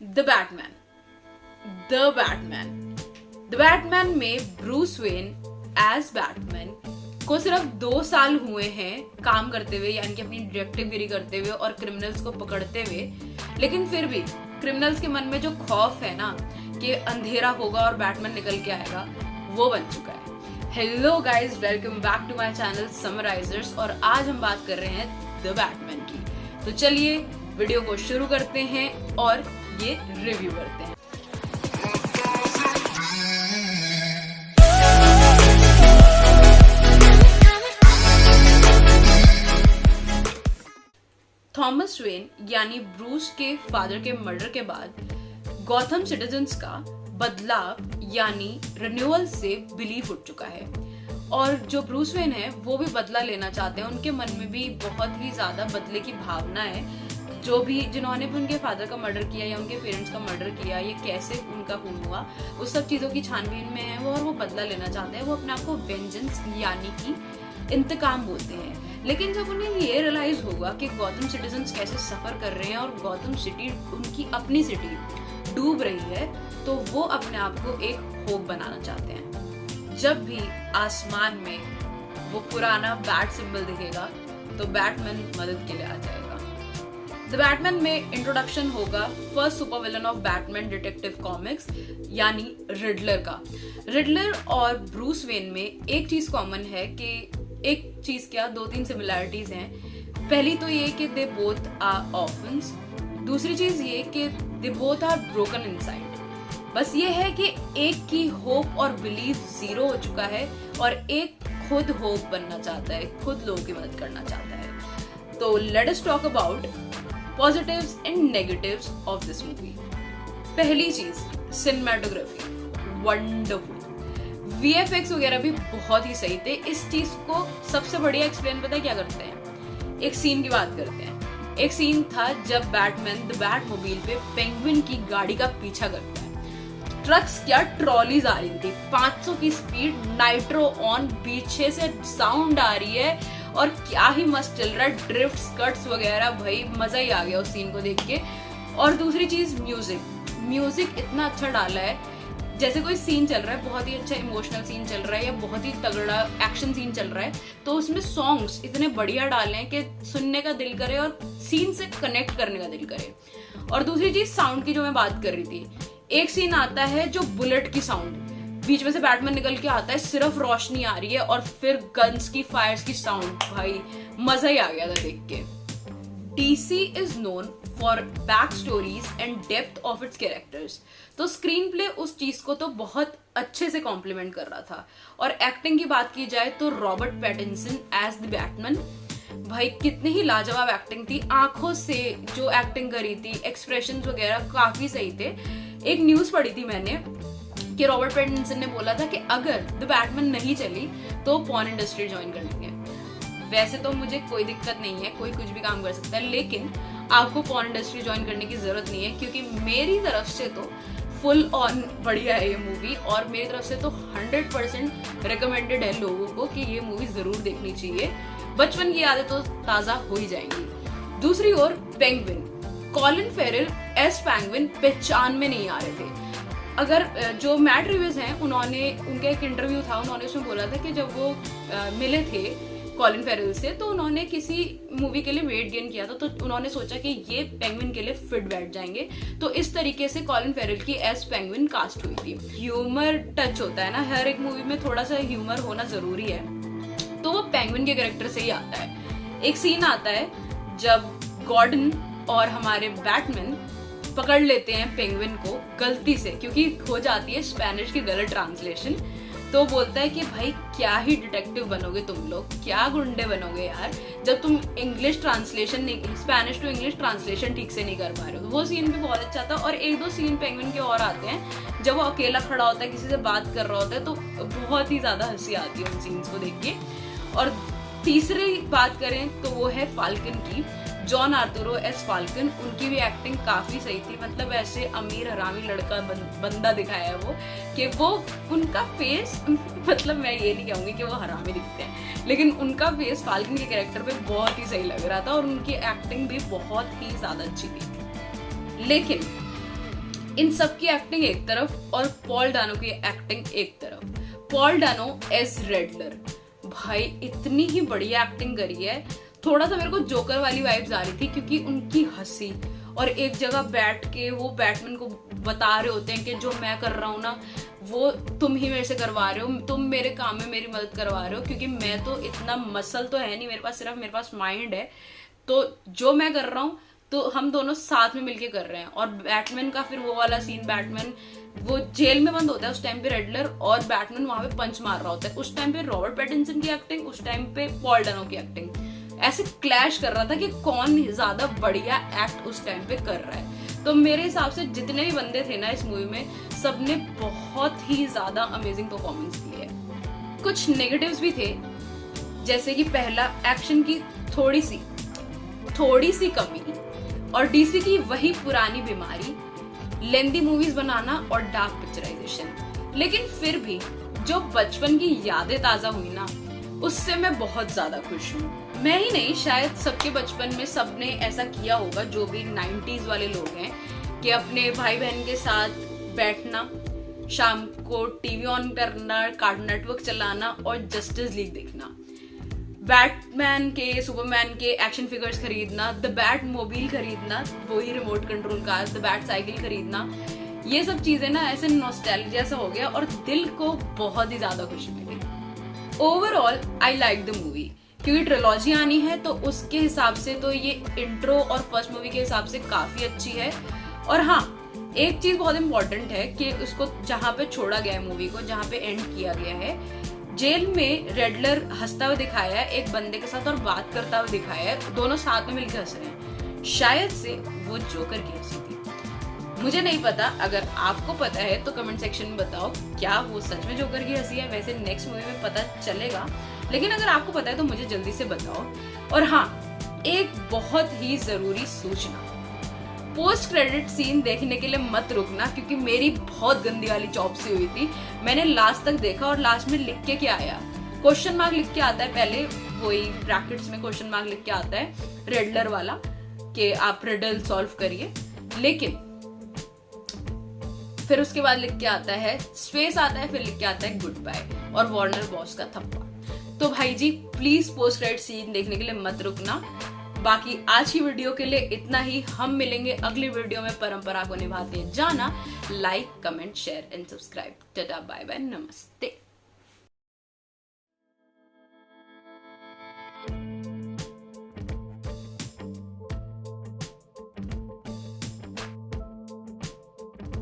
The Batman. The Batman में Bruce Wayne as Batman को सिर्फ 2 साल हुए हैं काम करते हुए, यानी कि अपनी डिटेक्टिवगिरी करते हुए और क्रिमिनल्स को पकड़ते हुए, लेकिन फिर भी क्रिमिनल्स के मन में जो खौफ है ना कि अंधेरा होगा और बैटमैन निकल के आएगा, वो बन चुका है। Hello guys, welcome back to my channel summarizers, और आज हम बात कर रहे हैं द बैटमैन की। तो चलिए वीडियो को शुरू करते हैं और ये रिव्यू करते हैं। थॉमस वेन यानी ब्रूस के फादर के मर्डर के बाद गॉथम सिटीजन्स का बदलाव यानी रिन्यूअल से बिलीफ उठ चुका है, और जो ब्रूस वेन है वो भी बदला लेना चाहते हैं। उनके मन में भी बहुत ही ज्यादा बदले की भावना है। जो भी जिन्होंने भी उनके फादर का मर्डर किया या उनके पेरेंट्स का मर्डर किया, ये कैसे उनका खून हुआ, उस सब चीजों की छानबीन में है वो, और वो बदला लेना चाहते हैं। वो अपने आप को वेंजेंस यानी कि इंतकाम बोलते हैं। लेकिन जब उन्हें ये रियलाइज होगा कि गॉथम सिटीजन्स कैसे सफर कर रहे हैं और गॉथम सिटी, उनकी अपनी सिटी डूब रही है, तो वो अपने आप को एक होप बनाना चाहते हैं। जब भी आसमान में वो पुराना बैट सिंबल दिखेगा तो बैटमैन मदद के लिए आ जाएगा। द बैटमैन में इंट्रोडक्शन होगा first super villain of Batman detective comics यानी रिडलर का। रिडलर और ब्रूस वेन में एक चीज कॉमन है कि एक चीज क्या, 2-3 सिमिलैरिटीज हैं। पहली तो ये कि दे बोथ आर ऑर्फन्स। दूसरी चीज ये कि they both are broken inside. बस ये है कि एक की होप और बिलीफ जीरो हो चुका है और एक खुद होप बनना चाहता है, खुद लोगों की मदद करना चाहता है। तो let us talk about positives and negatives of this movie. पहली चीज, सिनेमेटोग्राफी वंडरफुल, VFX वगैरह भी बहुत ही सही थे। इस चीज को सबसे बढ़िया एक्सप्लेन पता है क्या करते हैं? एक सीन की बात करते हैं। एक सीन था जब बैटमैन द बैटमोबाइल पे पेंगुइन की गाड़ी का पीछा करता है। ट्रक्स क्या, ट्रॉलीज आ रही थी, 500 की स्पीड, नाइट्रो ऑन, पीछे से साउंड आ रही है और क्या ही मस्त चल रहा है, ड्रिफ्ट स्कर्ट्स वगैरह, भाई मजा ही आ गया उस सीन को देख के। और दूसरी चीज, म्यूजिक इतना अच्छा डाला है। जैसे कोई सीन चल रहा है, बहुत ही अच्छा इमोशनल सीन चल रहा है या बहुत ही तगड़ा एक्शन सीन चल रहा है, तो उसमें सॉन्ग्स इतने बढ़िया डाले हैं कि सुनने का दिल करे और सीन से कनेक्ट करने का दिल करे। और दूसरी चीज, साउंड की जो मैं बात कर रही थी, एक सीन आता है जो बुलेट की साउंड, बीच में से बैटमैन निकल के आता है, सिर्फ रोशनी आ रही है और फिर गन्स की, फायर्स की साउंड, भाई मजा ही आ गया था देख के। DC is known for back stories and depth of its characters. तो स्क्रीन प्ले उस चीज को तो बहुत अच्छे से कॉम्प्लीमेंट कर रहा था। और एक्टिंग की बात की जाए तो Robert Pattinson as the Batman, भाई कितनी ही लाजवाब एक्टिंग थी। आंखों से जो एक्टिंग करी थी, एक्सप्रेशंस वगैरह काफी सही थे। एक न्यूज पढ़ी थी मैंने कि रॉबर्ट पैटिंसन ने बोला था कि अगर द बैटमैन नहीं चली तो पॉर्न इंडस्ट्री ज्वाइन कर लेंगे। वैसे तो मुझे कोई दिक्कत नहीं है, कोई कुछ भी काम कर सकता है, लेकिन आपको पॉर्न इंडस्ट्री ज्वाइन करने की जरूरत नहीं है, क्योंकि मेरी तरफ से तो फुल ऑन बढ़िया है ये मूवी, और मेरी तरफ से तो 100% रिकमेंडेड है लोगों को कि ये मूवी जरूर देखनी चाहिए। बचपन की यादें तो ताजा हो ही जाएंगी। दूसरी ओर Penguin, Colin Farrell as Penguin पहचान में नहीं आ रहे थे। अगर जो मैट रिव्यूज हैं, उन्होंने, उनका एक इंटरव्यू था, उन्होंने उसमें बोला था कि जब वो मिले थे कॉलिन फेरल से, तो उन्होंने किसी मूवी के लिए वेट गेन किया था, तो उन्होंने सोचा कि ये पेंगुइन के लिए फिट बैठ जाएंगे, तो इस तरीके से कॉलिन फेरल की एस पेंगुइन कास्ट हुई थी। ह्यूमर टच होता है ना, हर एक मूवी में थोड़ा सा ह्यूमर होना जरूरी है, तो वो पेंगुइन के कैरेक्टर से ही आता है। एक सीन आता है जब गॉर्डन और हमारे बैटमैन पकड़ लेते हैं पेंगुइन को गलती से, क्योंकि हो जाती है स्पेनिश की गलत ट्रांसलेशन, तो बोलता है कि भाई क्या ही डिटेक्टिव बनोगे तुम लोग, क्या गुंडे बनोगे यार, जब तुम इंग्लिश ट्रांसलेशन नहीं, स्पेनिश टू इंग्लिश ट्रांसलेशन ठीक से नहीं कर पा रहे हो। वो सीन भी बहुत अच्छा था। और 1-2 सीन पेंगुइन के और आते हैं जब वो अकेला खड़ा होता है, किसी से बात कर रहा होता है, तो बहुत ही ज्यादा हंसी आती है उन सीन्स को देख के। और तीसरी बात करें तो वो है फाल्कन की, जॉन आर्तुरो एस फाल्कन, उनकी भी एक्टिंग काफी सही थी। मतलब ऐसे अमीर हरामी लड़का बंदा दिखाया है वो, कि वो उनका फेस मतलब मैं ये नहीं कहूंगी कि वो हरामी दिखते हैं, लेकिन उनका फेस फाल्कन के कैरेक्टर पे बहुत ही सही लग रहा था और उनकी एक्टिंग भी बहुत ही ज्यादा अच्छी थी। लेकिन इन सब की एक्टिंग एक तरफ और पॉल डानो की एक्टिंग एक तरफ। पॉल डानो एज रेडलर, भाई इतनी ही बढ़िया एक्टिंग करी है। थोड़ा सा मेरे को जोकर वाली वाइब्स आ रही थी क्योंकि उनकी हंसी और एक जगह बैठ के वो बैटमैन को बता रहे होते हैं कि जो मैं कर रहा हूँ ना वो तुम ही मेरे से करवा रहे हो, तुम मेरे काम में मेरी मदद करवा रहे हो, क्योंकि मैं तो इतना मसल तो है नहीं मेरे पास, सिर्फ मेरे पास माइंड है, तो जो मैं कर रहा हूँ तो हम दोनों साथ में मिलके कर रहे हैं। और बैटमैन का फिर वो वाला सीन, बैटमैन वो जेल में बंद होता है उस टाइम पे रेडलर, और बैटमैन वहां पे पंच मार रहा होता है, उस टाइम पे रॉबर्ट पैटिंसन की एक्टिंग, उस टाइम पे पॉल डानो की एक्टिंग ऐसे क्लैश कर रहा था कि कौन ज्यादा बढ़िया एक्ट उस टाइम पे कर रहा है। तो मेरे हिसाब से जितने भी बंदे थे ना इस मूवी में, सबने बहुत ही ज्यादा अमेजिंग परफॉर्मेंस दी है। कुछ नेगेटिव्स भी थे, जैसे कि पहला, एक्शन की थोड़ी सी कमी, और डीसी की वही पुरानी बीमारी, लेंदी मूवीज बनाना और डार्क पिक्चराइजेशन। लेकिन फिर भी जो बचपन की यादें ताजा हुई ना, उससे मैं बहुत ज्यादा खुश हूँ। मैं ही नहीं, शायद सबके बचपन में सबने ऐसा किया होगा, जो भी 90s वाले लोग हैं, कि अपने भाई बहन के साथ बैठना, शाम को टीवी ऑन करना, कार्टून नेटवर्क चलाना और जस्टिस लीग देखना, बैटमैन के, सुपरमैन के एक्शन फिगर्स खरीदना, द बैट मोबाइल खरीदना, वही remote control car, the bat cycle खरीदना, ये सब चीजें ना ऐसे नॉस्टैल्जिया सा हो गया और दिल को बहुत ही ज्यादा खुशी मिली। Overall I like the movie, क्योंकि ट्रिलॉजी आनी है तो उसके हिसाब से तो ये इंट्रो और फर्स्ट मूवी के हिसाब से काफी अच्छी है। और हाँ, एक चीज बहुत इंपॉर्टेंट है कि उसको जहां पे छोड़ा गया है, मूवी को जहां पे एंड किया गया है, जेल में रेडलर हंसता हुआ दिखाया है एक बंदे के साथ और बात करता हुआ दिखाया है, दोनों साथ में मिलकर हंस रहे हैं, शायद से वो जोकर की हंसी थी। मुझे नहीं पता, अगर आपको पता है तो कमेंट सेक्शन में बताओ क्या वो सच में जोकर की हंसी है। वैसे नेक्स्ट मूवी में पता चलेगा, लेकिन अगर आपको पता है तो मुझे जल्दी से बताओ। और हाँ, एक बहुत ही जरूरी सूचना, पोस्ट क्रेडिट सीन देखने के लिए मत रुकना, क्योंकि मेरी बहुत गंदी वाली चॉप सी हुई थी। मैंने लास्ट तक देखा और लास्ट में लिख के क्या आया, क्वेश्चन मार्क लिख के आता है, पहले वही ब्रैकेट्स में क्वेश्चन मार्क लिख के आता है रेडलर वाला कि आप रिडल सॉल्व करिए, लेकिन फिर उसके बाद लिख के आता है स्पेस आता है, फिर लिख के आता है गुड बाय और वार्नर बॉस का थप्पा। तो भाई जी प्लीज पोस्ट क्रेडिट सीन देखने के लिए मत रुकना। बाकी आज की वीडियो के लिए इतना ही, हम मिलेंगे अगली वीडियो में। परंपरा को निभाते जाना, like comment share and subscribe. Tata bye bye, नमस्ते।